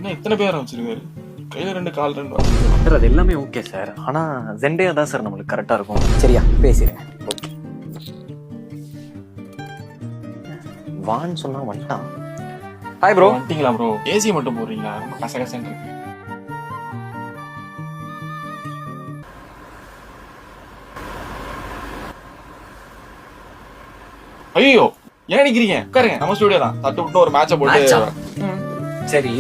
என்ன இத்தனை பேர் வச்சிருக்காரு? கையில 2 கால் 2 சார் அது எல்லாமே ஓகே சார். ஆனா ஜெண்டே தான் சார் நம்மளுக்கு கரெக்டா இருக்கும். சரியா பேசுறேன். ஓகே வான்னு சொன்னா வந்துட்டான். Hi bro. வந்துட்டீங்களா ப்ரோ? ஏசி மட்டும் போடுறீங்களா? ரொம்ப கசகசன்னு இருக்கு. ஐயோ ஏன் நிக்கிறீங்க? உட்காருங்க, நம்ம ஸ்டுடியோ தான். தட்டு விட்டு ஒரு மேட்சை போட்டு. சரி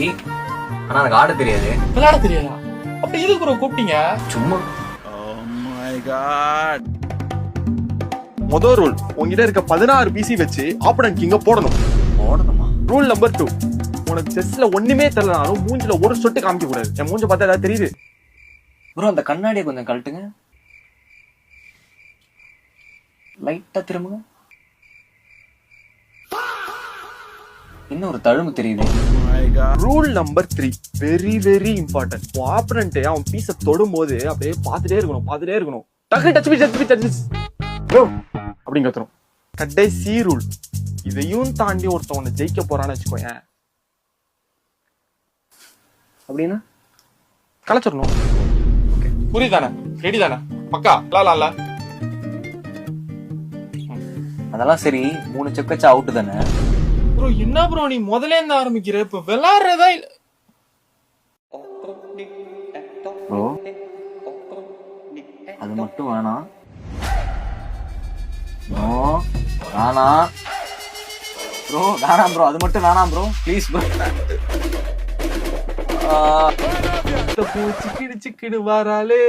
ஆனா எனக்கு ஆட தெரியாது. விளையாட தெரியாதா? அப்படி எதுக்கு ப்ரோ கூப்பிட்டீங்க? சும்மா முதல் ரூல், உங்ககிட்ட இருக்க 16 பிசி வச்சு ஆப்பனன்ட் கிங்க போடணும். போடணுமா? ரூல் நம்பர் 2, உனக்கு செஸ்ல ஒண்ணுமே தெரியலனாலும் மூஞ்சில ஒரு சொட்டு காமிக்க கூடாது. என் மூஞ்ச பார்த்தா ஏதாவது தெரியுது? ப்ரோ அந்த கண்ணாடியை கொஞ்சம் கழட்டுங்க. லைட்டா திரும்புங்க. இன்னும் ஒரு தழும்பு தெரியுது. Rule number 3, very very important. உன் ஆப்பனன்ட் அவன் பீஸ தொடும் போது அப்படியே பார்த்துட்டே இருக்கணும். டக்கு டச் ப்ரோ அப்படிங்க கத்துறோம். கடைசி ரூல், இதையும் தாண்டி ஒருத்தவனை ஜெயிக்க போறான்னு வச்சுக்கோயேன், அப்படின்னா கலைச்சிடணும். புரியுதானே? ரெடி தானே? பக்கா லாலா. அதெல்லாம் சரி, 3 செக் வச்சா அவுட் தானே? ப்ரோ என்ன ப்ரோ நீ முதல்ல இருந்து ஆரம்பிக்கிற? இப்ப விளையாடுறதா இல்ல? ப்ரோ அது மட்டும் வேணாம். நோ வேணாம் ப்ரோ, வேணாம் ப்ரோ, அது மட்டும் வேணாம் ப்ரோ, ப்ளீஸ் ப்ரோ. சிக்கிடு வராலே